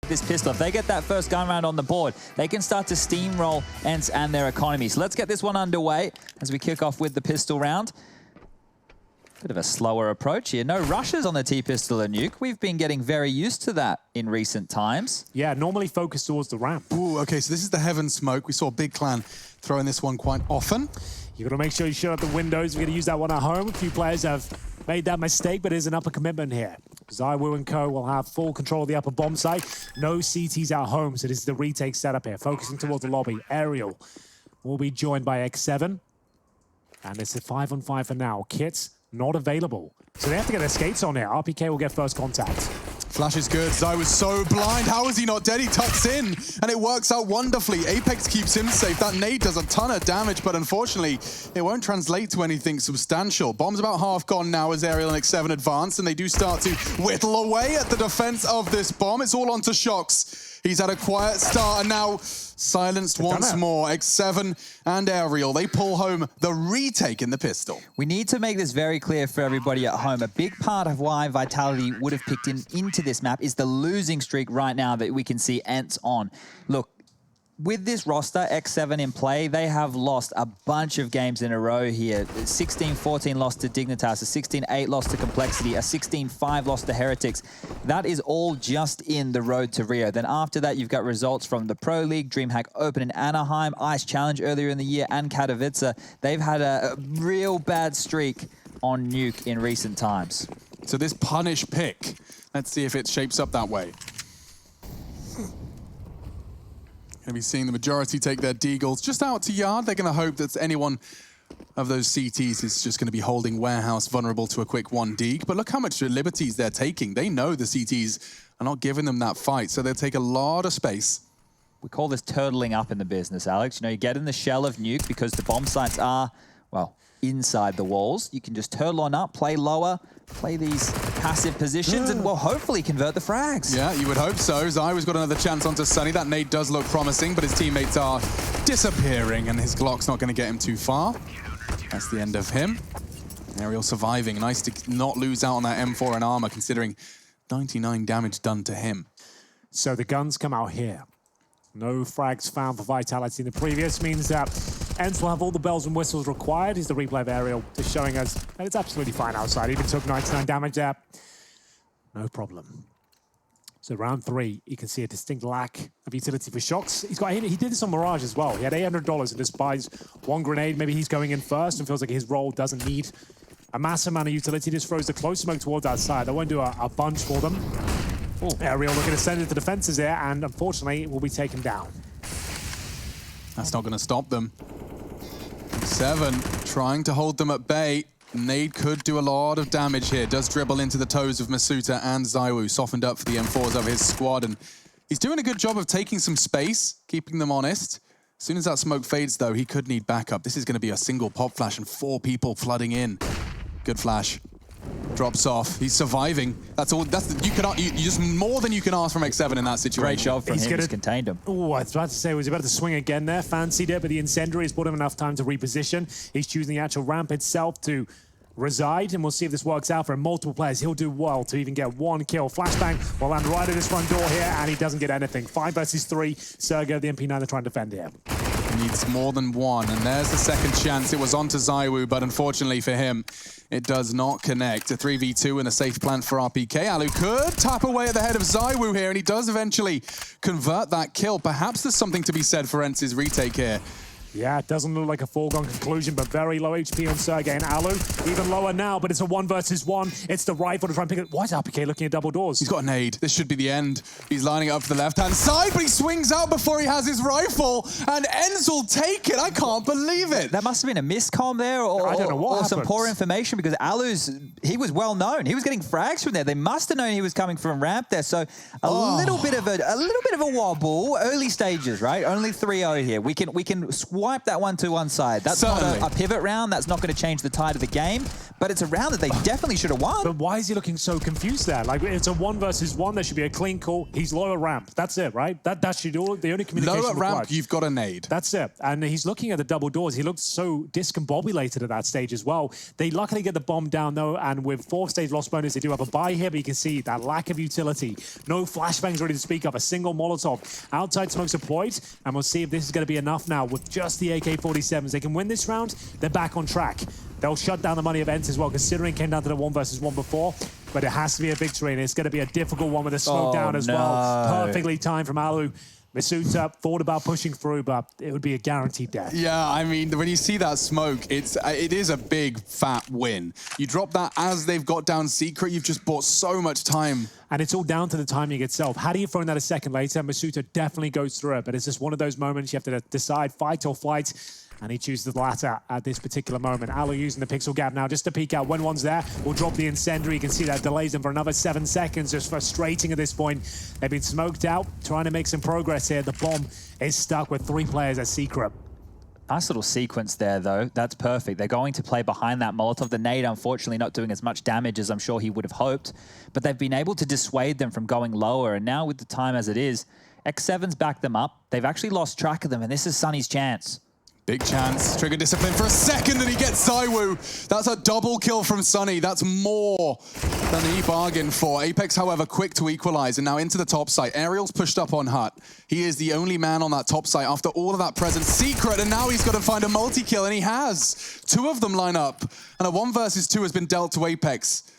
this pistol. If they get that first gun round on the board, they can start to steamroll ENCE and their economy. So let's get this one underway as we kick off with the pistol round. Bit of a slower approach here. No rushes on the T-pistol and Nuke. We've been getting very used to that in recent times. Yeah, normally focused towards the ramp. Ooh, okay, so this is the Heaven smoke. We saw Big Clan throwing this one quite often. You got to make sure you shut out the windows. We're going to use that one at home. A few players have made that mistake, but it is an upper commitment here. ZywOo and co will have full control of the upper bomb site. No CTs at home, so this is the retake setup here. Focusing towards the lobby. Aerial will be joined by X7. And it's a 5-on-5 for now. Kits not available. So they have to get their skates on here. RPK will get first contact. Flash is good. Zai was so blind. How is he not dead? He tucks in, and it works out wonderfully. Apex keeps him safe. That nade does a ton of damage, but unfortunately, it won't translate to anything substantial. Bomb's about half gone now as Aerial and X7 advance, and they do start to whittle away at the defense of this bomb. It's all onto Shox. He's had a quiet start, and now silenced once more. X7 and Aerial, they pull home the retake in the pistol. We need to make this very clear for everybody at home. A big part of why Vitality would have picked him into this map is the losing streak right now that we can see ENCE on. Look, with this roster, X7 in play, they have lost a bunch of games in a row here. 16-14 loss to Dignitas, a 16-8 loss to Complexity, a 16-5 loss to Heretics. That is all just in the road to Rio. Then after that, you've got results from the Pro League, DreamHack Open in Anaheim, Ice Challenge earlier in the year, and Katowice. They've had a real bad streak on Nuke in recent times. So this punish pick, let's see if it shapes up that way. Going to be seeing the majority take their deagles just out to yard. They're going to hope that any one of those CTs is just going to be holding Warehouse vulnerable to a quick one deag. But look how much liberties they're taking. They know the CTs are not giving them that fight, so they'll take a lot of space. We call this turtling up in the business, Alex. You know, you get in the shell of Nuke because the bomb sites are, well, inside the walls. You can just turtle on up, play lower, play these passive positions, and, well, hopefully convert the frags. Yeah, you would hope so. ZywOo's got another chance onto Sunny. That nade does look promising, but his teammates are disappearing, and his Glock's not going to get him too far. That's the end of him. Aerial surviving. Nice to not lose out on that M4 and armor, considering 99 damage done to him. So the guns come out here. No frags found for Vitality in the previous, means that ENCE will have all the bells and whistles required. Here's the replay of Aerial, just showing us that it's absolutely fine outside. Even took 99 damage there. No problem. So round 3, you can see a distinct lack of utility for Shox. He did this on Mirage as well. He had $800 and just buys one grenade. Maybe he's going in first and feels like his role doesn't need a massive amount of utility. Just throws the close smoke towards outside. That won't do a bunch for them. Aerial looking to send it to defenses there, and unfortunately it will be taken down. That's not going to stop them. 7 trying to hold them at bay. Nade could do a lot of damage here. Does dribble into the toes of Masuta and ZywOo, softened up for the M4s of his squad, and he's doing a good job of taking some space, keeping them honest. As soon as that smoke fades, though, he could need backup. This is going to be a single pop flash and 4 people flooding in. Good flash. Drops off. He's surviving. That's all. You just more than you can ask from X7 in that situation. Great job from him. He's contained him. Oh, I was about to say, he was about to swing again there. Fancied it, but the incendiary has bought him enough time to reposition. He's choosing the actual ramp itself to reside, and we'll see if this works out for him. Multiple players. He'll do well to even get 1 kill. Flashbang will land right at his front door here, and he doesn't get anything. 5 versus 3. Sergio, the MP9, they're trying to defend here. Needs more than 1, and there's the second chance. It was onto ZywOo, but unfortunately for him, it does not connect. A 3v2 and a safe plant for RPK. Alu could tap away at the head of ZywOo here, and he does eventually convert that kill. Perhaps there's something to be said for ENCE's retake here. Yeah, it doesn't look like a foregone conclusion, but very low HP on Sergey and Alu. Even lower now, but it's a 1 versus 1. It's the rifle to try and pick it. Why is RPK looking at double doors? He's got a nade. This should be the end. He's lining up for the left-hand side, but he swings out before he has his rifle, and ENCE will take it. I can't believe it. That must have been a miscomm there, I don't know what or some poor information, because he was well known. He was getting frags from there. They must have known he was coming from ramp there. So a little bit of a wobble. Early stages, right? Only 3-0 here. We can wipe that one to one side. That's Certainly. not a pivot round. That's not going to change the tide of the game. But it's a round that they definitely should have won. But why is he looking so confused there? Like, it's a 1 versus 1. There should be a clean call. He's lower ramp. That's it, right? That should all the only communication. Low at ramp, required. you've got a nade. That's it. And he's looking at the double doors. He looked so discombobulated at that stage as well. They luckily get the bomb down, though, and with 4th stage loss bonus, they do have a buy here, but you can see that lack of utility. No flashbangs ready to speak of. A single Molotov. Outside smokes deployed, and we'll see if this is going to be enough now with just the AK-47s. They can win this round. They're back on track. They'll shut down the money of ENCE as well, considering it came down to the 1 versus 1 before. But it has to be a victory, and it's going to be a difficult one with the smoke down as well. Perfectly timed from Alu. Masuta thought about pushing through, but it would be a guaranteed death. Yeah, I mean, when you see that smoke, it is a big, fat win. You drop that as they've got down Secret, you've just bought so much time. And it's all down to the timing itself. Had he thrown that a second later, Masuta definitely goes through it, but it's just one of those moments you have to decide fight or flight. And he chooses the latter at this particular moment. Alu using the pixel gap now just to peek out. When one's there, we'll drop the incendiary. You can see that delays them for another 7 seconds. Just frustrating at this point. They've been smoked out, trying to make some progress here. The bomb is stuck with 3 players at Secret. Nice little sequence there, though. That's perfect. They're going to play behind that Molotov. The nade, unfortunately, not doing as much damage as I'm sure he would have hoped. But they've been able to dissuade them from going lower. And now with the time as it is, X7's backed them up. They've actually lost track of them, and this is Sunny's chance. Big chance. Trigger discipline for a second, and he gets Zywoo. That's a double kill from Sunny. That's more than he bargained for. Apex, however, quick to equalize, and now into the top site. Aerial's pushed up on Hut. He is the only man on that top site after all of that present Secret, and now he's got to find a multi-kill, and he has. 2 of them line up, and a 1 versus 2 has been dealt to Apex.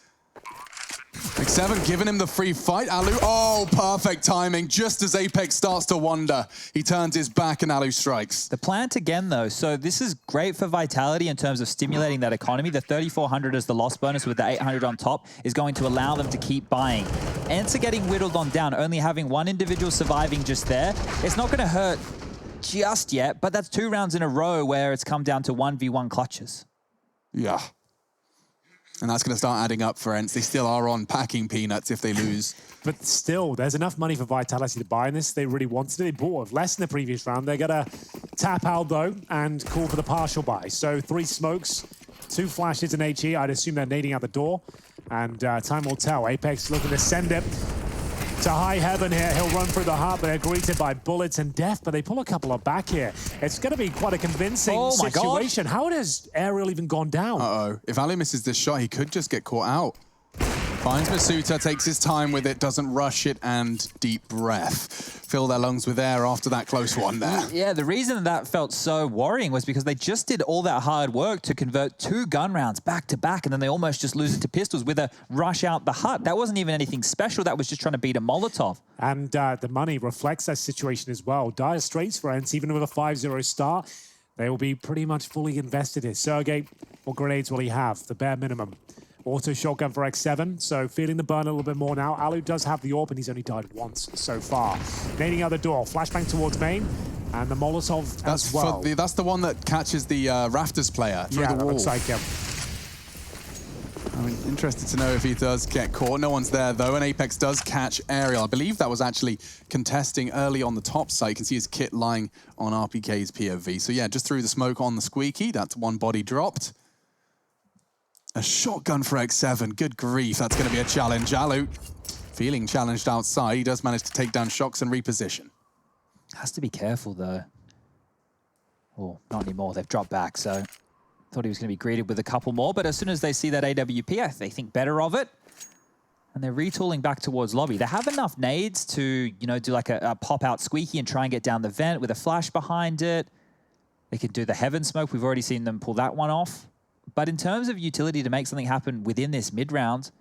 X7 giving him the free fight. Alu, oh, perfect timing. Just as Apex starts to wander, he turns his back and Alu strikes. The plant again, though. So this is great for Vitality in terms of stimulating that economy. The 3,400 as the loss bonus with the 800 on top is going to allow them to keep buying. ENCE are getting whittled on down, only having 1 individual surviving just there. It's not going to hurt just yet, but that's 2 rounds in a row where it's come down to 1v1 clutches. Yeah. And that's going to start adding up for ENCE. They still are on packing peanuts if they lose. But still, there's enough money for Vitality to buy in this. They really wanted it. They bought less in the previous round. They're going to tap out, though, and call for the partial buy. So 3 smokes, 2 flashes in HE. I'd assume they're nading out the door. And time will tell. Apex looking to send it to high heaven here. He'll run through the heart, but they're greeted by bullets and death. But they pull a couple of back here. It's going to be quite a convincing situation. How has Aerial even gone down? Uh-oh. If Ali misses this shot, he could just get caught out. Finds Masuta, takes his time with it, doesn't rush it, and deep breath. Fill their lungs with air after that close one there. Yeah, the reason that felt so worrying was because they just did all that hard work to convert 2 gun rounds back to back, and then they almost just lose it to pistols with a rush out the hut. That wasn't even anything special. That was just trying to beat a Molotov. And the money reflects that situation as well. Dire straits for ENCE, even with a 5-0 start, they will be pretty much fully invested here. Sergey, what grenades will he have? The bare minimum. Auto shotgun for X7, so feeling the burn a little bit more now. Alu does have the AWP, and he's only died once so far. Nading out the door, flashbang towards main, and the Molotov as well. That's the one that catches the Rafters player through the wall. Looks like him. I mean, interested to know if he does get caught. No one's there, though, and Apex does catch Aerial. I believe that was actually contesting early on the top side. You can see his kit lying on RPK's POV. So, yeah, just threw the smoke on the squeaky. That's 1 body dropped. A shotgun for X7. Good grief, that's going to be a challenge. Alu feeling challenged outside. He does manage to take down Shocks and reposition. Has to be careful, though. Oh, not anymore. They've dropped back, so thought he was going to be greeted with a couple more, but as soon as they see that AWP, they think better of it. And they're retooling back towards lobby. They have enough nades to, you know, do like a pop-out squeaky and try and get down the vent with a flash behind it. They can do the heaven smoke. We've already seen them pull that one off. But in terms of utility to make something happen within this mid-round,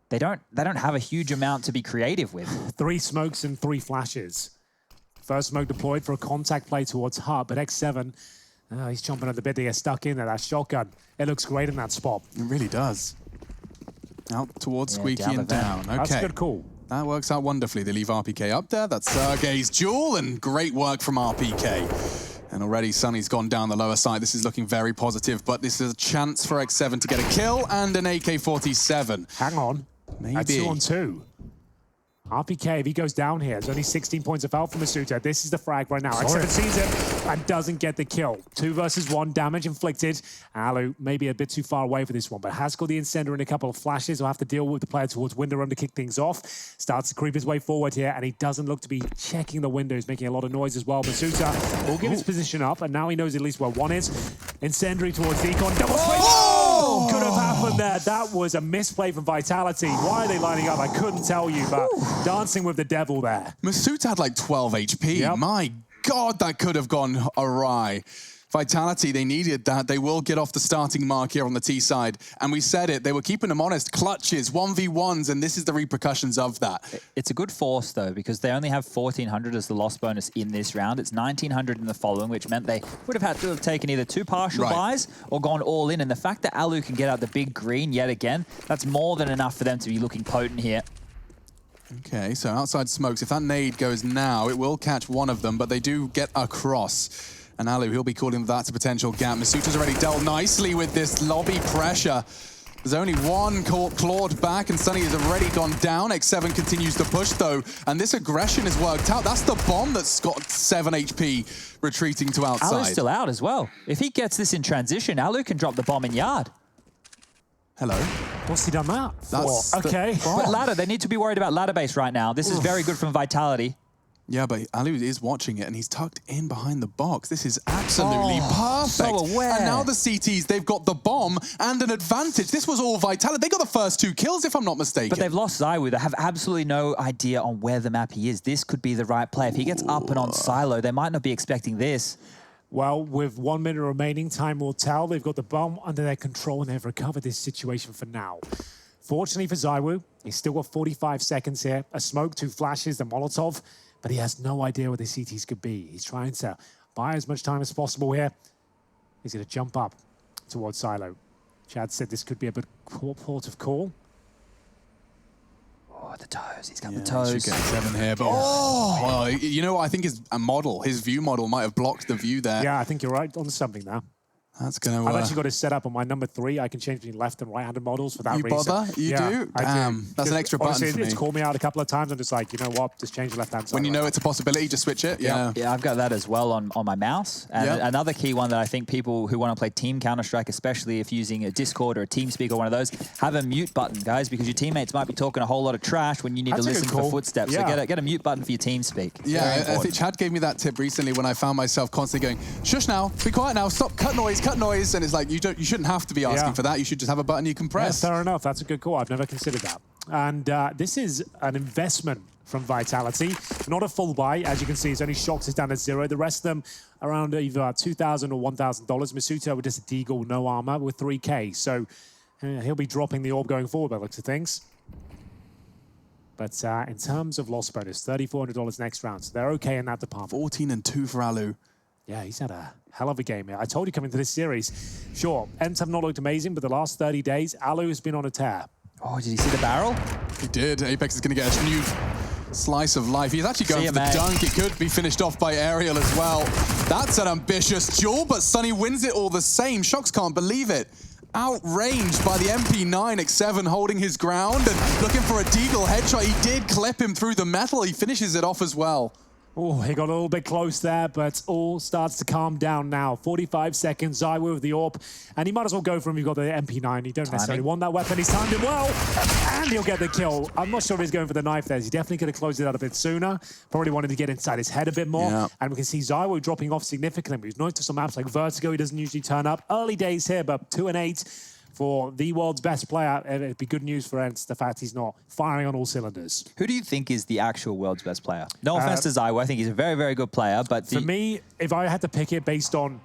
they don't have a huge amount to be creative with. 3 smokes and 3 flashes. First smoke deployed for a contact play towards Hut, but X7, he's chomping at the bit to get stuck in there. That shotgun, it looks great in that spot. It really does. Out towards Squeaky and down. Okay. That's a good call. That works out wonderfully. They leave RPK up there. That's Sergey's duel, and great work from RPK. And already Sunny's gone down the lower side. This is looking very positive, but this is a chance for X7 to get a kill and an AK-47. Hang on. Maybe. That's 2 on 2. RPK, if he goes down here, there's only 16 points of health from Masuta. This is the frag right now. ENCE sees it and doesn't get the kill. 2 versus 1, damage inflicted. Alu maybe a bit too far away for this one, but has got the Incendiary in a couple of flashes. He'll have to deal with the player towards window room to kick things off. Starts to creep his way forward here, and he doesn't look to be checking the windows, making a lot of noise as well. Masuta will give his position up, and now he knows at least where 1 is. Incendiary towards Deacon. Double switch! Oh! Could have happened there. That was a misplay from Vitality. Why are they lining up? I couldn't tell you, but dancing with the devil there. Masuta had like 12 HP. Yep. My God, that could have gone awry. Vitality, they needed that. They will get off the starting mark here on the T side. And we said it, they were keeping them honest. Clutches, 1v1s, and this is the repercussions of that. It's a good force, though, because they only have 1,400 as the loss bonus in this round. It's 1,900 in the following, which meant they would have had to have taken either 2 partial buys or gone all in. And the fact that Alu can get out the big green yet again, that's more than enough for them to be looking potent here. Okay, so outside smokes. If that nade goes now, it will catch one of them, but they do get across. And Alu, he'll be calling that a potential gap. Masuta's already dealt nicely with this lobby pressure. There's only one clawed back, and Sunny has already gone down. X7 continues to push, though, and this aggression has worked out. That's the bomb that's got 7 HP retreating to outside. Alu's still out as well. If he gets this in transition, Alu can drop the bomb in yard. Hello. What's he done that for? That's okay. But ladder, they need to be worried about ladder base right now. This is very good from Vitality. Yeah, but Alu is watching it, and he's tucked in behind the box. This is absolutely perfect. So aware. And now the CTs, they've got the bomb and an advantage. This was all Vitality. They got the first 2 kills, if I'm not mistaken. But they've lost ZywOo. They have absolutely no idea on where the map he is. This could be the right play. If he gets up and on silo, they might not be expecting this. Well, with 1 minute remaining, time will tell. They've got the bomb under their control, and they've recovered this situation for now. Fortunately for ZywOo, he's still got 45 seconds here. A smoke, 2 flashes, the Molotov, but he has no idea where the CTs could be. He's trying to buy as much time as possible here. He's going to jump up towards silo. Chad said this could be a bit port of call. Oh, the toes. He's got the toes. He should get 7 here, but well, you know what? I think his view model might have blocked the view there. Yeah, I think you're right on something now. That's going to I've actually got it set up on my number 3. I can change between left and right-handed models for that You reason. bother? You do? Damn. That's an extra button honestly, for me. It's called me out a couple of times. I'm just like, you know what? Just change the left-hand side. When you know it's a possibility, just switch it. Yeah. Yeah, I've got that as well on my mouse. And another key one that I think people who want to play Team Counter-Strike, especially if using a Discord or a TeamSpeak or one of those, have a mute button, guys, because your teammates might be talking a whole lot of trash when you need to listen for footsteps. Yeah. So get a mute button for your TeamSpeak. Yeah, I think Chad gave me that tip recently when I found myself constantly going, shush now, be quiet now, stop, cut noise, and it's like, you shouldn't have to be asking for that. You should just have a button you can press. Yeah, fair enough. That's a good call. I've never considered that. And this is an investment from Vitality. Not a full buy. As you can see, his only shocks is down at 0. The rest of them around either $2,000 or $1,000. Masuta with just a deagle, no armor, with 3K. So he'll be dropping the orb going forward by the looks of things. But in terms of loss bonus, $3,400 next round. So they're okay in that department. 14 and 2 for Alu. Yeah, he's had a hell of a game here. I told you coming to this series, sure, ENCE have not looked amazing, but the last 30 days, Alu has been on a tear. Oh, did you see the barrel? He did. Apex is going to get a new slice of life. He's actually going for the dunk. It could be finished off by Aerial as well. That's an ambitious duel, but Sunny wins it all the same. Shox can't believe it. Outranged by the MP9, X7 holding his ground and looking for a deagle headshot. He did clip him through the metal. He finishes it off as well. Oh, he got a little bit close there, but all starts to calm down now. 45 seconds, ZywOo with the AWP, and he might as well go for him. You've got the MP9. You don't necessarily want that weapon. He's timed him well, and he'll get the kill. I'm not sure if he's going for the knife there. He definitely could have closed it out a bit sooner. Probably wanted to get inside his head a bit more. Yeah. And we can see ZywOo dropping off significantly. We've noticed on maps like Vertigo, he doesn't usually turn up. Early days here, but 2 and 8. For the world's best player, it'd be good news for ENCE, the fact he's not firing on all cylinders. Who do you think is the actual world's best player? No offense to ZywOo, I think he's a very, very good player, but... For me, if I had to pick it based on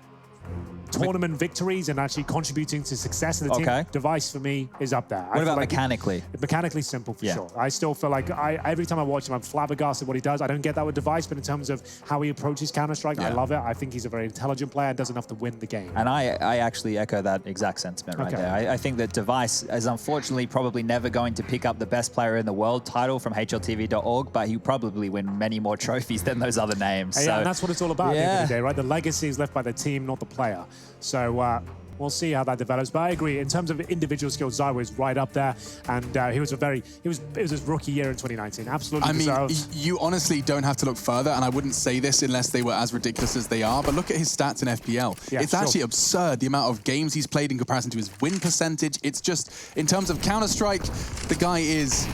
tournament victories and actually contributing to success of the team, Device for me is up there. What about mechanically? Mechanically simple for sure. I still feel like every time I watch him, I'm flabbergasted what he does. I don't get that with Device, but in terms of how he approaches Counter-Strike, I love it. I think he's a very intelligent player and does enough to win the game. And I actually echo that exact sentiment right there. I think that Device is unfortunately probably never going to pick up the best player in the world title from HLTV.org, but he'll probably win many more trophies than those other names. Yeah, and that's what it's all about at the end of the day, right? The legacy is left by the team, not the player. So We'll see how that develops. But I agree, in terms of individual skills, Zywo is right up there, and it was his rookie year in 2019. Absolutely deserved. You honestly don't have to look further, and I wouldn't say this unless they were as ridiculous as they are, but look at his stats in FPL. Yeah, it's actually absurd, the amount of games he's played in comparison to his win percentage. It's just, in terms of Counter-Strike, the guy is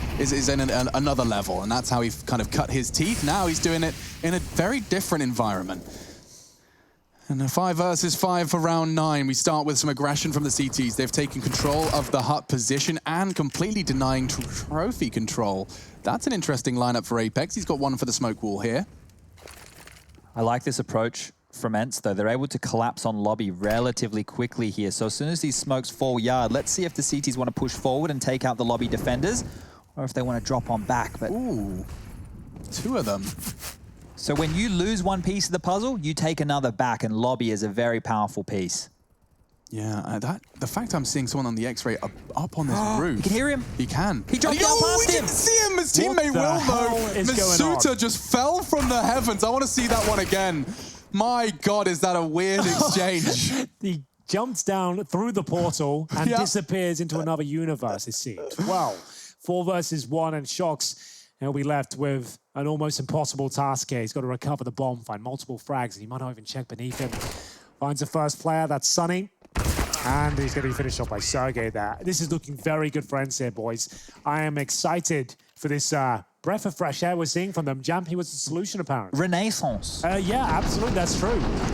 in another level, and that's how he kind of cut his teeth. Now he's doing it in a very different environment. And a 5 versus 5 for round 9. We start with some aggression from the CTs. They've taken control of the hut position and completely denying trophy control. That's an interesting lineup for Apex. He's got one for the smoke wall here. I like this approach from ENCE, though. They're able to collapse on lobby relatively quickly here. So as soon as these smokes fall yard, let's see if the CTs want to push forward and take out the lobby defenders, or if they want to drop on back. But ooh, 2 of them. So when you lose one piece of the puzzle, you take another back, and lobby is a very powerful piece. Yeah, the fact I'm seeing someone on the X-ray up on this roof. You can hear him. He can. He dropped down past him. We didn't see him. His teammate Will, though. Masuta just fell from the heavens. I want to see that one again. My God, is that a weird exchange? He jumps down through the portal and disappears into another universe, it seems. Well, 4 versus 1, and Shox, he'll be left with an almost impossible task here. He's got to recover the bomb, find multiple frags, and he might not even check beneath him. Finds the first player, that's Sunny. And he's going to be finished off by Sergey there. This is looking very good for ENCE here, boys. I am excited for this breath of fresh air we're seeing from them. Jampy was the solution, apparently. Renaissance. Yeah, absolutely, that's true. And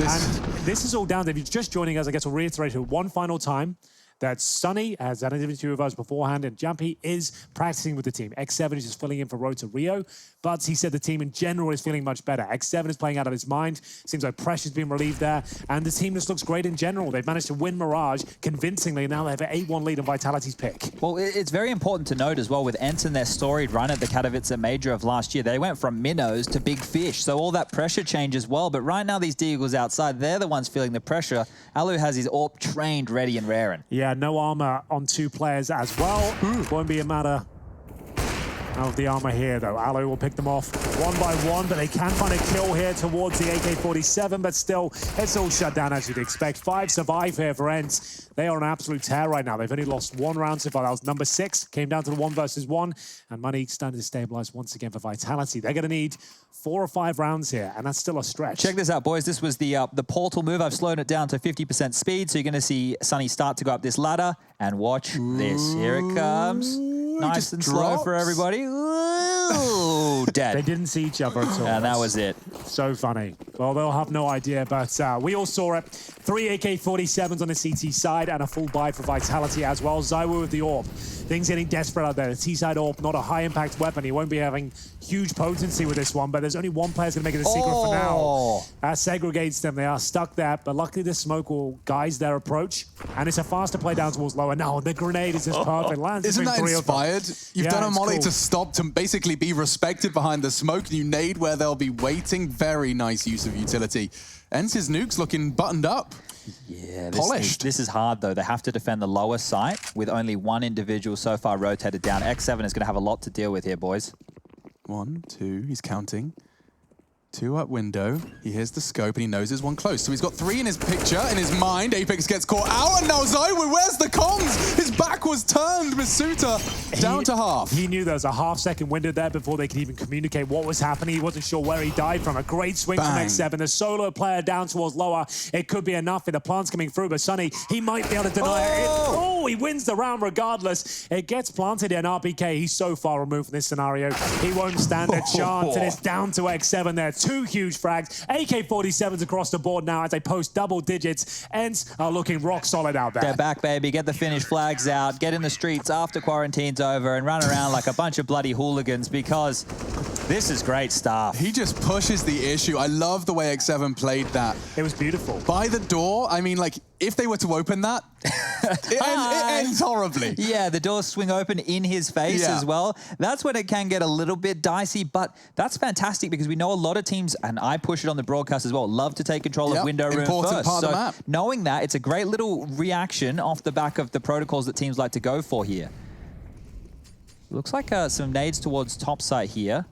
this is all down to, if you're just joining us, I guess we'll reiterate it one final time. That Sunny has had an interview with us beforehand, and Jampy is practicing with the team. X7 is just filling in for Road to Rio, but he said the team in general is feeling much better. X7 is playing out of his mind. Seems like pressure's been relieved there, and the team just looks great in general. They've managed to win Mirage convincingly. Now they have an 8-1 lead on Vitality's pick. Well, it's very important to note as well with ENCE and their storied run at the Katowice Major of last year. They went from minnows to big fish, so all that pressure change as well. But right now, these Deagles outside, they're the ones feeling the pressure. Alu has his AWP trained, ready and raring. Yeah, no armor on 2 players as well. Won't be a matter of the armor here, though. Alu will pick them off one by one, but they can find a kill here towards the AK-47, but still, it's all shut down as you'd expect. 5 survive here for ENCE. They are on an absolute tear right now. They've only lost 1 round so far. That was number 6. Came down to the 1 versus 1, and money starting to stabilize once again for Vitality. They're going to need 4 or 5 rounds here, and that's still a stretch. Check this out, boys. This was the portal move. I've slowed it down to 50% speed, so you're going to see Sunny start to go up this ladder, and watch this. Here it comes. Nice and slow for everybody. Ooh, dead. They didn't see each other at all. And that was it. So funny. Well, they'll have no idea, but we all saw it. 3 AK-47s on the CT side and a full buy for Vitality as well. Zywo with the AWP. Things getting desperate out there. The T-side AWP, not a high-impact weapon. He won't be having huge potency with this one, but there's only one player's going to make it a secret for now. That segregates them. They are stuck there, but luckily the smoke will guise their approach, and it's a faster play down towards lower. Now, the grenade is just perfect. Lands Isn't that inspired? You've done a molly to stop, to basically be respected behind the smoke, and you nade where they'll be waiting. Very nice use of utility. ENCE's Nuke's looking buttoned up. Yeah, polished. This is hard, though. They have to defend the lower site with only 1 individual so far rotated down. X7 is going to have a lot to deal with here, boys. 1, 2, he's counting. 2 up window. He hears the scope and he knows there's 1 close. So he's got 3 in his picture, in his mind. Apex gets caught out, and now Zywo, where's the comms? His back was turned. Masuta down to half. He knew there was a half-second window there before they could even communicate what was happening. He wasn't sure where he died from. A great swing from X7. The solo player down towards lower. It could be enough if the plant's coming through, but Sunny, he might be able to deny it. He wins the round regardless. It gets planted in RPK. He's so far removed from this scenario. He won't stand a chance, and it's down to X7 there. 2 huge frags. AK-47s across the board now as they post double digits. ENCE are looking rock solid out there. Get back, baby. Get the finished flags out. Get in the streets after quarantine's over and run around like a bunch of bloody hooligans, because this is great stuff. He just pushes the issue. I love the way X7 played that. It was beautiful. By the door, I mean, like, if they were to open that, it ends horribly. Yeah, the doors swing open in his face as well. That's when it can get a little bit dicey, but that's fantastic because we know a lot of teams, and I push it on the broadcast as well, love to take control of window room Important first. part of the map. Knowing that, it's a great little reaction off the back of the protocols that teams like to go for here. Looks like some nades towards top site here.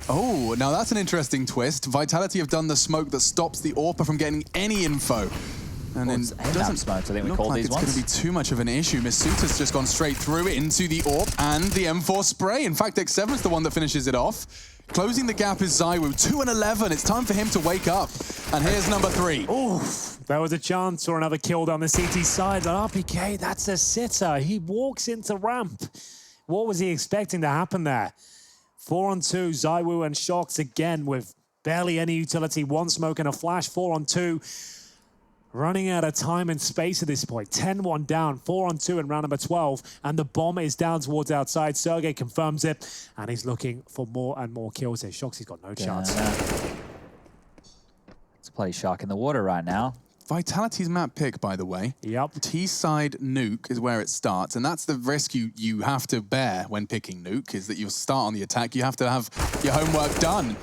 Oh, now that's an interesting twist. Vitality have done the smoke that stops the AWPer from getting any info. And then doesn't smokes, I think we call like these it's ones. going to be too much of an issue. Masuta's just gone straight through into the AWP and the M4 spray. In fact, X7 is the one that finishes it off. Closing the gap is ZywOo, 2 and 11. It's time for him to wake up. And here's number 3. Oof, there was a chance for another kill down the CT side, but RPK, that's a sitter. He walks into ramp. What was he expecting to happen there? 4-on-2, ZywOo and Shox again with barely any utility. 1 smoke and a flash, 4-on-2. Running out of time and space at this point. 10-1 down, 4-on-2 in round number 12, and the bomb is down towards outside. Sergey confirms it, and he's looking for more and more kills here. Shoxy's got no chance. It's a bloody shark in the water right now. Vitality's map pick, by the way. Yep. T-side Nuke is where it starts, and that's the risk you have to bear when picking Nuke, is that you'll start on the attack. You have to have your homework done.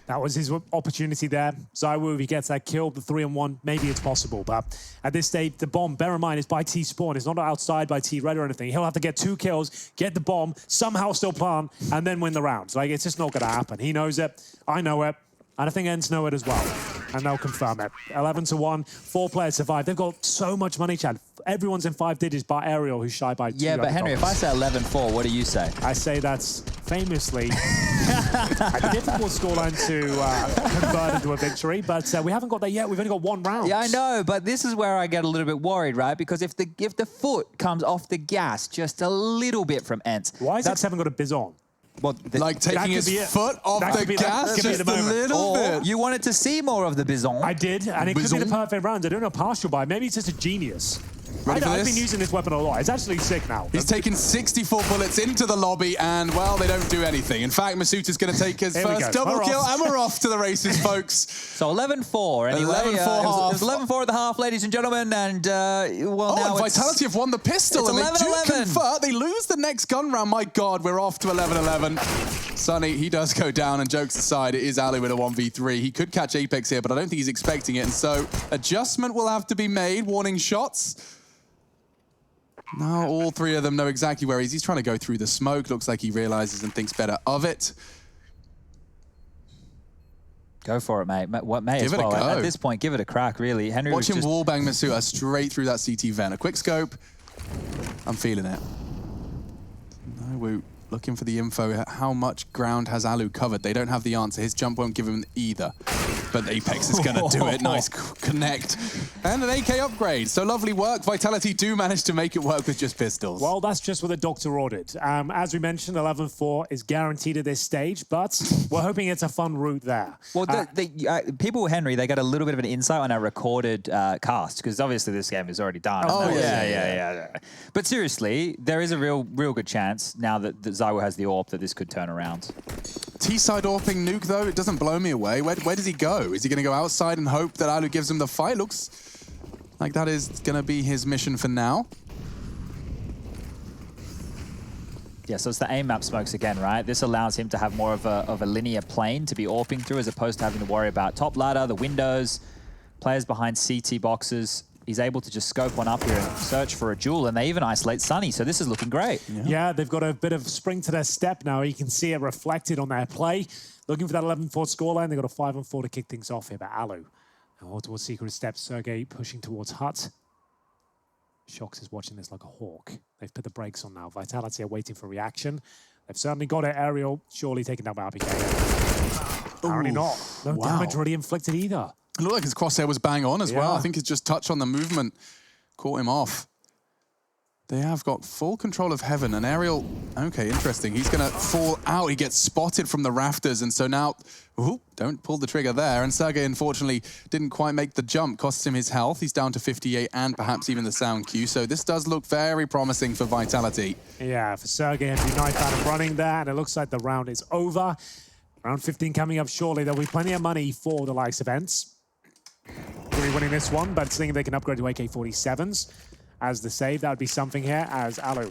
That was his opportunity there. ZywOo, if he gets that kill, the 3-on-1, maybe it's possible. But at this stage, the bomb, bear in mind, is by T-spawn. It's not outside by T-red or anything. He'll have to get 2 kills, get the bomb, somehow still plant, and then win the rounds. Like, it's just not going to happen. He knows it. I know it. And I think ENCE know it as well. And they'll confirm it. 11-1, 4 players survive. They've got so much money, Chad. Everyone's in 5 digits bar Ariel, who's shy by $200. Yeah, but Henry, if I say 11-4, what do you say? I say that's famously a difficult scoreline to convert into a victory, but we haven't got there yet. We've only got 1 round. Yeah, I know, but this is where I get a little bit worried, right? Because if the foot comes off the gas just a little bit from ENCE... Why has X7 got a biz on? Well, like taking his foot off the gas just a little bit. You wanted to see more of the Bison. I did, and it could be the perfect round. I don't know partial buy. Maybe it's just a genius. Ready for this? I've been using this weapon a lot. It's actually sick now. He's taken 64 bullets into the lobby, and, well, they don't do anything. In fact, Masuta's going to take his first double kill, and we're off to the races, folks. So 11-4. Anyway, 11-4 it was 11-4 at the half, ladies and gentlemen, and, well, now Vitality have won the pistol, and they do convert. They lose the next gun round. My God, we're off to 11-11. Sonny, he does go down, and jokes aside, it is Ali with a 1v3. He could catch Apex here, but I don't think he's expecting it, and so adjustment will have to be made. Warning shots. Now all 3 of them know exactly where he is. He's trying to go through the smoke. Looks like he realizes and thinks better of it. Go for it, mate. What may give as well. It a go. At this point, give it a crack, really. Henry Watch him just... wallbang Masuta straight through that CT vent. A quick scope. I'm feeling it. No, looking for the info. How much ground has Alu covered? They don't have the answer. His jump won't give him either. But Apex is going to do it. Nice connect. And an AK upgrade. So lovely work. Vitality do manage to make it work with just pistols. Well, that's just what the doctor ordered. As we mentioned, 11-4 is guaranteed at this stage, but we're hoping it's a fun route there. Well, people, Henry, they got a little bit of an insight on our recorded cast, because obviously this game is already done. Oh, yeah. But seriously, there is a real good chance now that ZywOo has the AWP that this could turn around. T-side AWPing Nuke, though, it doesn't blow me away. Where does he go? Is he going to go outside and hope that Alu gives him the fight? Looks like that is going to be his mission for now. Yeah, so it's the aim map smokes again, right? This allows him to have more of a linear plane to be AWPing through, as opposed to having to worry about top ladder, the windows, players behind CT boxes. He's able to just scope one up here and search for a duel, and they even isolate Sunny, so this is looking great. Yeah, they've got a bit of spring to their step now. You can see it reflected on their play. Looking for that 11-4 scoreline. They've got a 5-4 to kick things off here by Alu. And all towards Secret Steps, Sergey pushing towards Hut. Shox is watching this like a hawk. They've put the brakes on now. Vitality are waiting for reaction. They've certainly got it. Ariel surely taken down by RPK. Apparently not. No damage really inflicted either. It looked like his crosshair was bang on as well. I think it's just touch on the movement caught him off. They have got full control of Heaven, and Ariel, okay, interesting. He's going to fall out. He gets spotted from the rafters, and so now, don't pull the trigger there. And Sergey, unfortunately, didn't quite make the jump. Costs him his health. He's down to 58 and perhaps even the sound queue. So this does look very promising for Vitality. Yeah, for Sergey, a few knife out of running there, and it looks like the round is over. Round 15 coming up shortly. There'll be plenty of money for the likes of ENCE. Really winning this one, but seeing if they can upgrade to AK-47s as the save, that would be something here, as Alu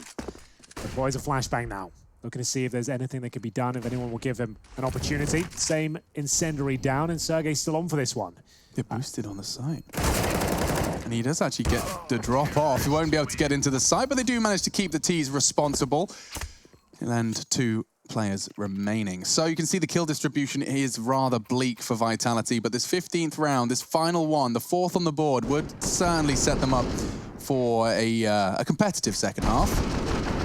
deploys a flashbang now. Looking to see if there's anything that could be done, if anyone will give him an opportunity. Same incendiary down, and Sergey's still on for this one. They're boosted on the site. And he does actually get the drop off. He won't be able to get into the site, but they do manage to keep the T's responsible. He'll end to players remaining. So you can see the kill distribution is rather bleak for Vitality, but this 15th round, this final one, the 4th on the board, would certainly set them up for a competitive second half.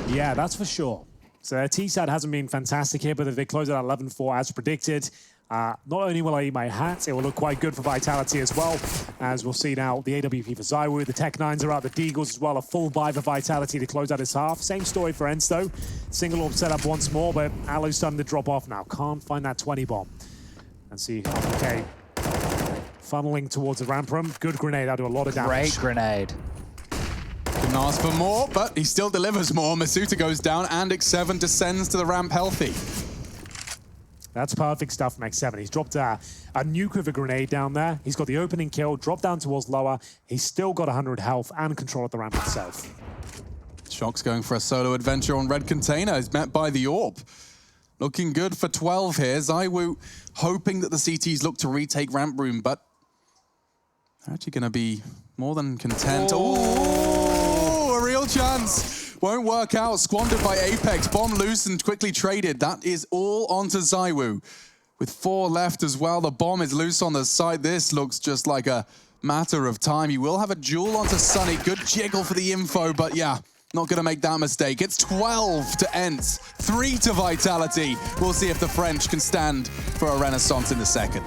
Yeah, that's for sure. So their T-side hasn't been fantastic here, but if they close out 11-4 as predicted, not only will I eat my hat, it will look quite good for Vitality as well, as we'll see now the AWP for ZywOo, the Tech-9s are out, the Deagles as well, a full buy for Vitality to close out his half. Same story for ENCE though. Single orb set up once more, but Alo's starting to drop off now. Can't find that 20 bomb. And see, okay, funneling towards the ramp room. Good grenade, that'll do a lot of damage. Great grenade. Couldn't ask for more, but he still delivers more. Masuta goes down, and X7 descends to the ramp healthy. That's perfect stuff from X7. He's dropped a nuke with a grenade down there. He's got the opening kill, dropped down towards lower. He's still got 100 health and control of the ramp itself. Shock's going for a solo adventure on red container. He's met by the orb. Looking good for 12 here. ZywOo hoping that the CTs look to retake ramp room, but they're actually going to be more than content. Oh, a real chance. Won't work out. Squandered by Apex. Bomb loosened, quickly traded. That is all onto ZywOo. With 4 left as well. The bomb is loose on the side. This looks just like a matter of time. He will have a duel onto Sunny. Good jiggle for the info, but yeah, not going to make that mistake. It's 12 to ENCE, 3 to Vitality. We'll see if the French can stand for a renaissance in the second.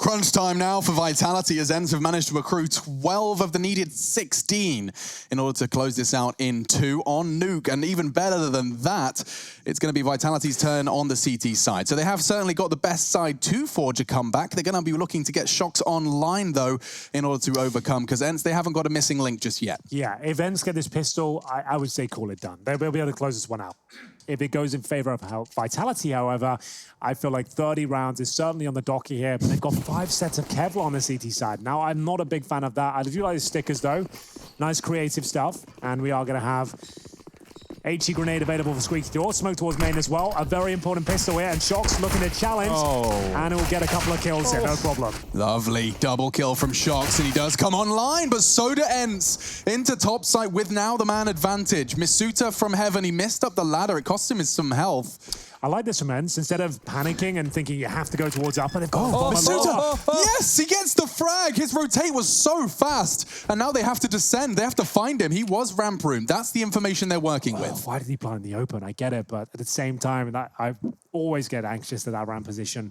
Crunch time now for Vitality as ENCE have managed to accrue 12 of the needed 16 in order to close this out in 2 on Nuke. And even better than that, it's going to be Vitality's turn on the CT side. So they have certainly got the best side to forge a comeback. They're going to be looking to get Shox online, though, in order to overcome, because ENCE, they haven't got a missing link just yet. Yeah, if ENCE get this pistol, I would say call it done. They'll be able to close this one out. If it goes in favor of Vitality, however, I feel like 30 rounds is certainly on the docket here, but they've got 5 sets of Kevlar on the CT side. Now, I'm not a big fan of that. I do like the stickers, though. Nice creative stuff. And we are going to have HE grenade available for Squeaky Door. Smoke towards main as well. A very important pistol here. And Shox looking to challenge. And he'll get a couple of kills here, no problem. Lovely double kill from Shox, and he does come online, but so do ENCE into top site with now the man advantage. Masuta from heaven, he missed up the ladder. It cost him some health. I like this from ENCE. Instead of panicking and thinking you have to go towards upper, they've got Masuta! Yes, he gets the frag. His rotate was so fast, and now they have to descend. They have to find him. He was ramp room. That's the information they're working with. Why did he play in the open? I get it, but at the same time, I always get anxious at that ramp position.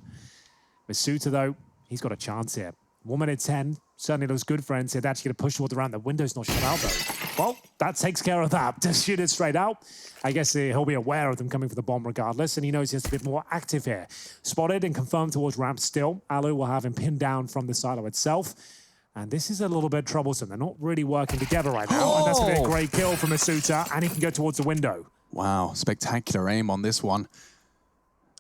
Masuta, though, he's got a chance here. 1 minute 10, certainly looks good for ENCE. They're actually going to push towards the round. The window's not shut out, though. Well, that takes care of that. Just shoot it straight out. I guess he'll be aware of them coming for the bomb regardless, and he knows he's a bit more active here. Spotted and confirmed towards ramp still. Alu will have him pinned down from the silo itself. And this is a little bit troublesome. They're not really working together right now. And that's going to be a great kill from Masuta, and he can go towards the window. Wow, spectacular aim on this one.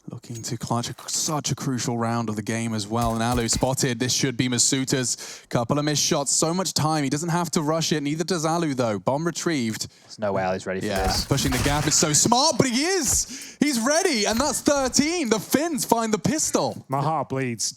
Looking to clutch such a crucial round of the game as well. And Alu spotted. This should be Masuta's. Couple of missed shots. So much time. He doesn't have to rush it. Neither does Alu, though. Bomb retrieved. There's no way Alu's ready for this. Pushing the gap. It's so smart, but he is. He's ready. And that's 13. The Finns find the pistol. My heart bleeds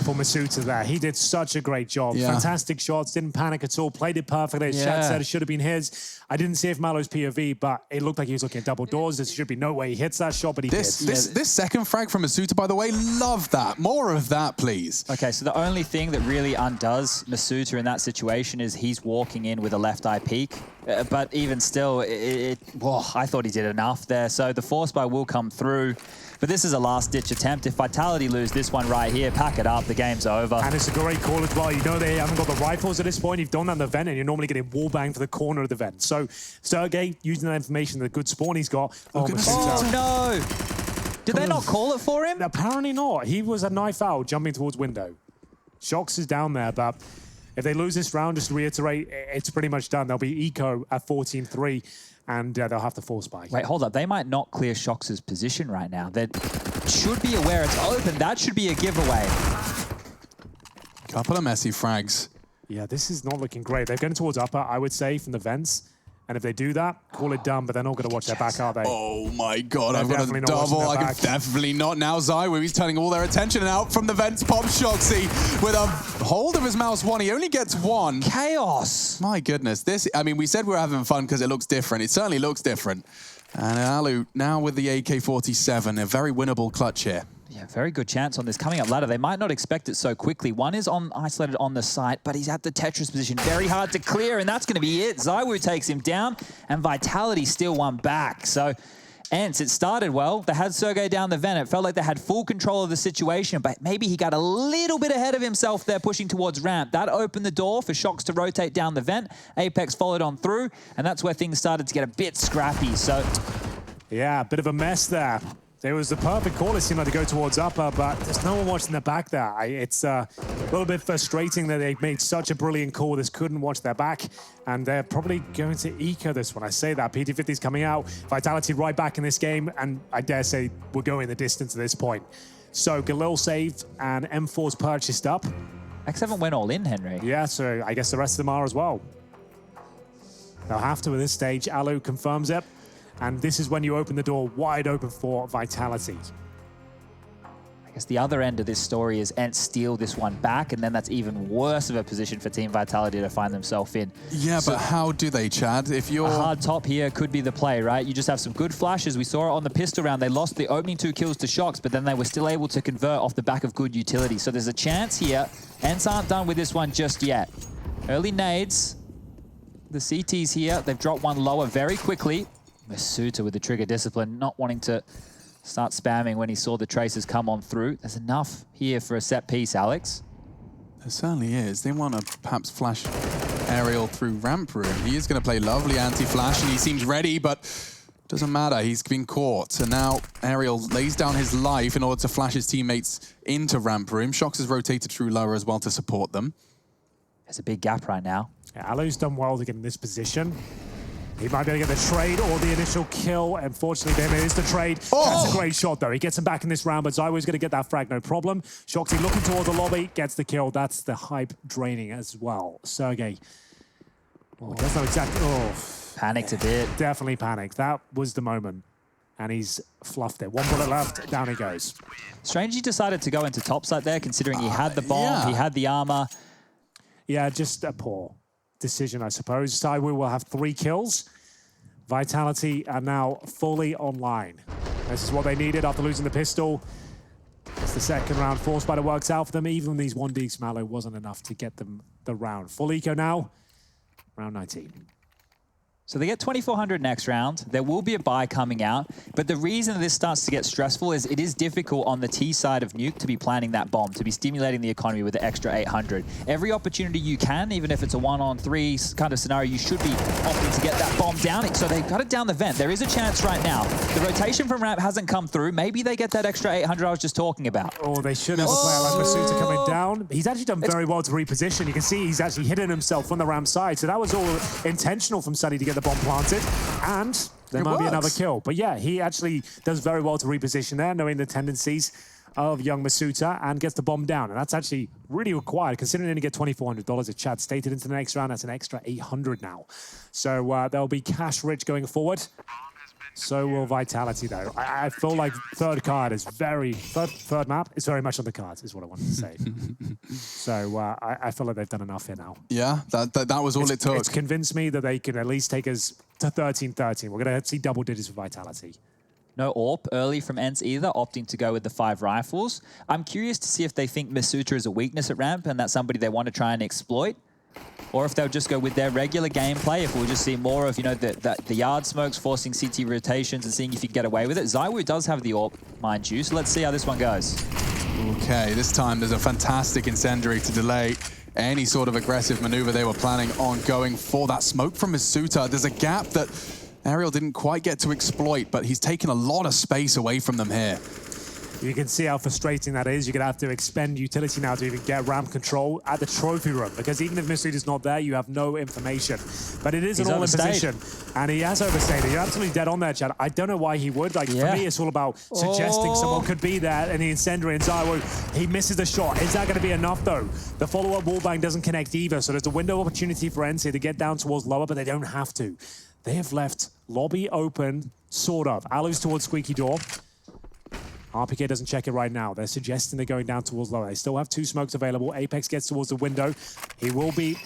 for Masuta there. He did such a great job. Fantastic shots. Didn't panic at all. Played it perfectly. As Chad said, it should have been his. I didn't see if Malo's POV, but it looked like he was looking at double doors. There should be no way he hits that shot, but he did. This second frag from Masuta, by the way, love that. More of that, please. Okay, so the only thing that really undoes Masuta in that situation is he's walking in with a left eye peek. But even still, I thought he did enough there. So the force buy will come through. But this is a last-ditch attempt. If Vitality lose this one right here, pack it up, the game's over. And it's a great call as well. You know they haven't got the rifles at this point. You've done that in the vent, and you're normally getting wallbanged for the corner of the vent. So Sergey, using that information, the good spawn he's got. Oh no! Did they not call it for him? Apparently not. He was a knife out, jumping towards window. Shox is down there, but if they lose this round, just to reiterate, it's pretty much done. They'll be eco at 14-3. And they'll have to force buy. Wait, hold up. They might not clear Shox's position right now. They should be aware it's open. That should be a giveaway. Couple of messy frags. Yeah, this is not looking great. They're going towards upper, I would say, from the vents. And if they do that, call it done, but they're not going to watch their back, are they? Oh my god, I've got a not double. I can definitely not now. Zywoo, he's turning all their attention, and out from the vents pops Shoxy with a hold of his mouse one. He only gets one. Chaos. My goodness. I mean, we said we were having fun because it looks different. It certainly looks different. And Alu now with the AK-47, a very winnable clutch here. Yeah, very good chance on this coming up ladder. They might not expect it so quickly. One is isolated on the site, but he's at the Tetris position. Very hard to clear, and that's going to be it. Zywoo takes him down, and Vitality still one back. So, ENCE, it started well. They had Sergey down the vent. It felt like they had full control of the situation, but maybe he got a little bit ahead of himself there, pushing towards ramp. That opened the door for Shox to rotate down the vent. Apex followed on through, and that's where things started to get a bit scrappy. So, yeah, a bit of a mess there. It was the perfect call, it seemed like, to go towards upper, but there's no one watching the back there. It's a little bit frustrating that they made such a brilliant call. This couldn't watch their back, and they're probably going to eco this one. I say that. PT50's coming out. Vitality right back in this game, and I dare say we're going the distance at this point. So Galil saved, and M4's purchased up. X7 went all in, Henry. Yeah, so I guess the rest of them are as well. They'll have to at this stage. Alu confirms it. And this is when you open the door wide open for Vitality. I guess the other end of this story is ENCE steal this one back, and then that's even worse of a position for Team Vitality to find themselves in. Yeah, so, but how do they, Chad? If you're... A hard top here could be the play, right? You just have some good flashes. We saw it on the pistol round. They lost the opening 2 kills to Shox, but then they were still able to convert off the back of good utility. So there's a chance here. ENCE aren't done with this one just yet. Early nades. The CT's here. They've dropped one lower very quickly. Masuta with the trigger discipline, not wanting to start spamming when he saw the traces come on through. There's enough here for a set piece, Alex. It certainly is. They want to perhaps flash Aerial through ramp room. He is going to play lovely anti-flash, and he seems ready, but doesn't matter. He's been caught. And now Aerial lays down his life in order to flash his teammates into ramp room. Shox has rotated through lower as well to support them. There's a big gap right now. Yeah, Alu's done well to get in this position. He might be able to get the trade or the initial kill. Unfortunately, for him, it is the trade. Oh! That's a great shot, though. He gets him back in this round, but Zywoo's going to get that frag, no problem. Shoxy looking towards the lobby, gets the kill. That's the hype draining as well. Sergey. Oh, that's not exactly... Oh. Panicked a bit. Definitely panicked. That was the moment. And he's fluffed it. One bullet left, down he goes. Strange he decided to go into topside there, considering he had the bomb, he had the armor. Yeah, just a poor decision, I suppose. Zywoo will have 3 kills. Vitality are now fully online. This is what they needed after losing the pistol. It's the second round. Force Spider works out for them. Even these 1D Smallow wasn't enough to get them the round. Full eco now, round 19. So they get 2,400 next round. There will be a buy coming out. But the reason this starts to get stressful is it is difficult on the T side of Nuke to be planning that bomb, to be stimulating the economy with the extra 800. Every opportunity you can, even if it's a 1-on-3 kind of scenario, you should be opting to get that bomb down. So they've got it down the vent. There is a chance right now. The rotation from ramp hasn't come through. Maybe they get that extra 800 I was just talking about. Oh, they should have a player like Masuta coming down. He's actually done very well to reposition. You can see he's actually hidden himself from the ramp side. So that was all intentional from Sunny to get the bomb planted. And there might be another kill. But yeah, he actually does very well to reposition there, knowing the tendencies of young Masuta, and gets the bomb down. And that's actually really required, considering they only get $2,400, as Chad stated, into the next round. That's an extra 800 now. So they'll be cash rich going forward. So will Vitality, though. I feel like third map is very much on the cards, is what I wanted to say. So I feel like they've done enough here now. Yeah, that was all it took. It's convinced me that they can at least take us to 13-13. We're going to see double digits for Vitality. No AWP early from ENCE either, opting to go with the 5 rifles. I'm curious to see if they think Masuta is a weakness at ramp and that's somebody they want to try and exploit. Or if they'll just go with their regular gameplay, if we'll just see more of, you know, the yard smokes, forcing CT rotations and seeing if you can get away with it. Zywoo does have the AWP, mind you, so let's see how this one goes. Okay, this time there's a fantastic incendiary to delay any sort of aggressive maneuver they were planning on going for. That smoke from Masuta, there's a gap that Aerial didn't quite get to exploit, but he's taken a lot of space away from them here. You can see how frustrating that is. You're going to have to expend utility now to even get ramp control at the trophy room, because even if Masuda's not there, you have no information. But it is an all-in position, and he has overstayed it. You're absolutely dead on there, Chad. I don't know why he would. Like, for me, it's all about suggesting someone could be there, and the incendiary and Zywoo, he misses the shot. Is that going to be enough, though? The follow-up wallbang doesn't connect either, so there's a window opportunity for ENCE to get down towards lower, but they don't have to. They have left lobby open, sort of. Alu's towards squeaky door. RPK doesn't check it right now. They're suggesting they're going down towards lower. They still have 2 smokes available. Apex gets towards the window. He will be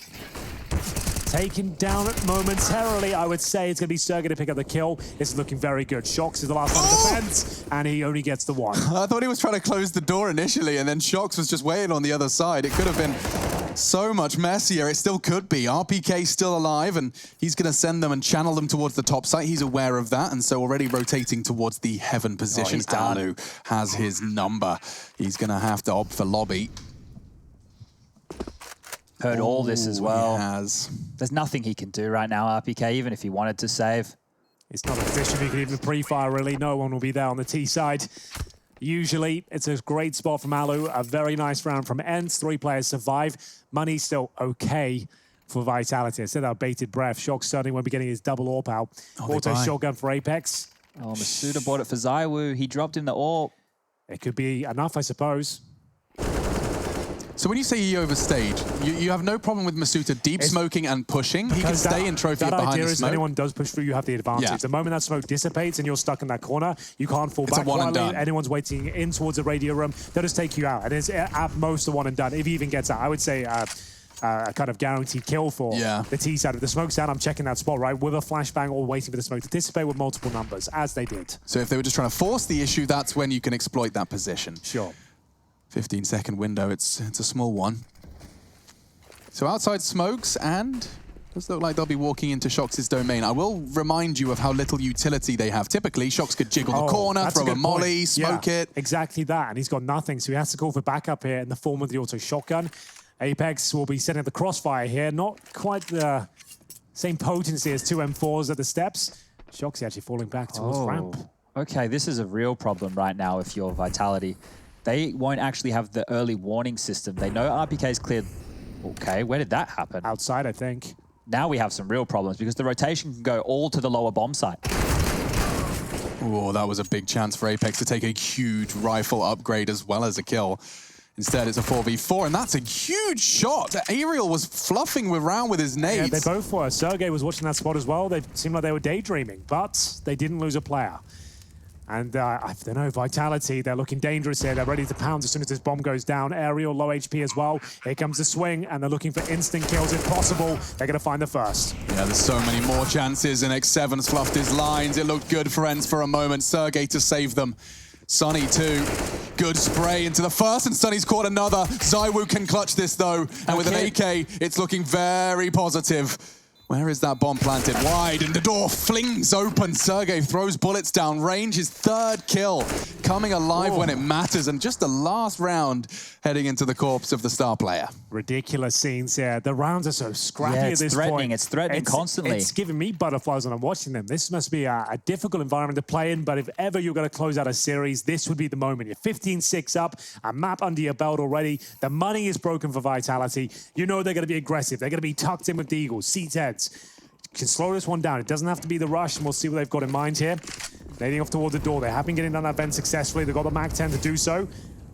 taken down momentarily. I would say it's going to be Sergey to pick up the kill. This is looking very good. Shox is the last line of defense, and he only gets the 1. I thought he was trying to close the door initially, and then Shox was just waiting on the other side. It could have been so much messier. It still could be. RPK still alive, and he's going to send them and channel them towards the top site. He's aware of that, and so already rotating towards the heaven position. Anu has his number. He's going to have to opt for lobby. Heard all this as well. He has. There's nothing he can do right now, RPK, even if he wanted to save. It's not a position he can even pre-fire, really. No one will be there on the T side. Usually, it's a great spot from Alu. A very nice round from ENCE. 3 players survive. Money's still okay for Vitality. I said that bated breath. Shox certainly won't be getting his double AWP out. Auto shotgun for Apex. Oh, Masuta bought it for Zywoo. He dropped him the AWP. It could be enough, I suppose. So when you say he overstayed, you have no problem with Masuta deep smoking and pushing. He can stay in trophy behind the smoke. That idea is if anyone does push through, you have the advantage. Yeah. The moment that smoke dissipates and you're stuck in that corner, you can't fall It's back. a one and done. Anyone's waiting in towards the radio room, they'll just take you out. And it's at most a one and done. If he even gets out, I would say a kind of guaranteed kill for the T side. If the smoke's down, I'm checking that spot, right? With a flashbang or waiting for the smoke to dissipate with multiple numbers, as they did. So if they were just trying to force the issue, that's when you can exploit that position. Sure. 15-second window, it's a small one. So outside smokes, and does look like they'll be walking into Shox's domain. I will remind you of how little utility they have. Typically, Shox could jiggle the corner, throw a molly, smoke it. Exactly that, and he's got nothing, so he has to call for backup here in the form of the auto shotgun. Apex will be setting the crossfire here. Not quite the same potency as two M4s at the steps. Shoxy actually falling back towards ramp. Okay, this is a real problem right now if you're Vitality. They won't actually have the early warning system. They know RPK's cleared. Okay, where did that happen? Outside, I think. Now we have some real problems because the rotation can go all to the lower bomb site. Oh, that was a big chance for Apex to take a huge rifle upgrade as well as a kill. Instead, it's a 4v4, and that's a huge shot. Ariel was fluffing around with his nades. Yeah, they both were. Sergey was watching that spot as well. They seemed like they were daydreaming, but they didn't lose a player. And I don't know, Vitality, they're looking dangerous here. They're ready to pounce as soon as this bomb goes down. Ariel, low HP as well. Here comes the swing, and they're looking for instant kills if possible. They're going to find the first. Yeah, there's so many more chances, and X7's fluffed his lines. It looked good for ENCE for a moment. Sergey to save them. Sunny too. Good spray into the first, and Sunny's caught another. ZywOo can clutch this though, and with an AK, it's looking very positive. Where is that bomb planted? Wide, and the door flings open. Sergey throws bullets down. Range, his third kill. Coming alive when it matters, and just the last round heading into the corpse of the star player. Ridiculous scenes here. The rounds are so scrappy Yeah, at this point. It's threatening constantly. It's giving me butterflies when I'm watching them. This must be a difficult environment to play in, but if ever you're going to close out a series, this would be the moment. You're 15-6 up, a map under your belt already. The money is broken for Vitality. You know they're going to be aggressive. They're going to be tucked in with the Eagles, seat heads. Can slow this one down. It doesn't have to be the rush, and we'll see what they've got in mind here. Leading off towards the door. They have been getting down that vent successfully. They've got the MAC-10 to do so,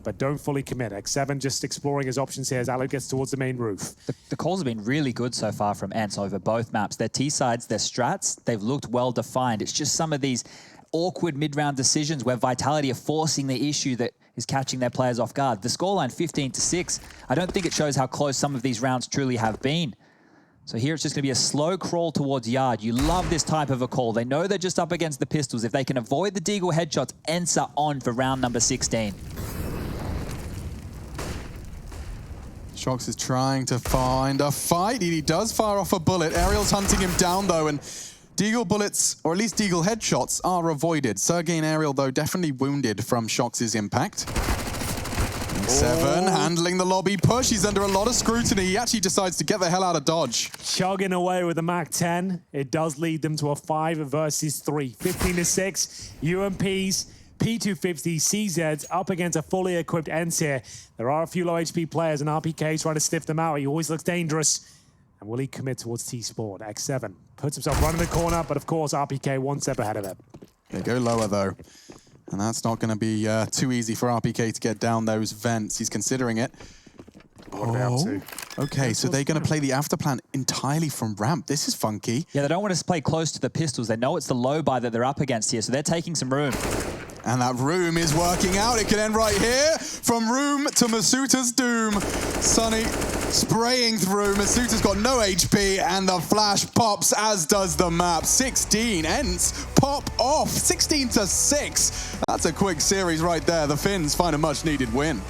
but don't fully commit. X7 just exploring his options here as Alec gets towards the main roof. The calls have been really good so far from ENCE over both maps. Their T-sides, their strats, they've looked well-defined. It's just some of these awkward mid-round decisions where Vitality are forcing the issue that is catching their players off guard. The scoreline 15-6, I don't think it shows how close some of these rounds truly have been. So here it's just going to be a slow crawl towards Yard. You love this type of a call. They know they're just up against the pistols. If they can avoid the Deagle headshots, ENCE are on for round number 16. Shox is trying to find a fight. He does fire off a bullet. Ariel's hunting him down though, and Deagle bullets, or at least Deagle headshots, are avoided. Sergey and Ariel though definitely wounded from Shox's impact. X7 handling the lobby push. He's under a lot of scrutiny. He actually decides to get the hell out of Dodge. Chugging away with the MAC-10. It does lead them to a 5 versus 3. 15-6. UMPs, P250, CZs up against a fully equipped ENCE here. There are a few low HP players, and RPK trying to stiff them out. He always looks dangerous. And will he commit towards T-Sport? X7 puts himself right in the corner, but of course RPK one step ahead of him. They go lower though. And that's not going to be too easy for RPK to get down those vents. He's considering it. What are they up to? Okay, so they're going to play the afterplan entirely from ramp. This is funky. Yeah, they don't want to play close to the pistols. They know it's the low buy that they're up against here, so they're taking some room. And that room is working out. It could end right here. From room to Masuta's doom. Sunny spraying through. Masuta's got no HP, and the flash pops, as does the map. 16, ENCE pop off. 16-6. That's a quick series right there. The Finns find a much-needed win.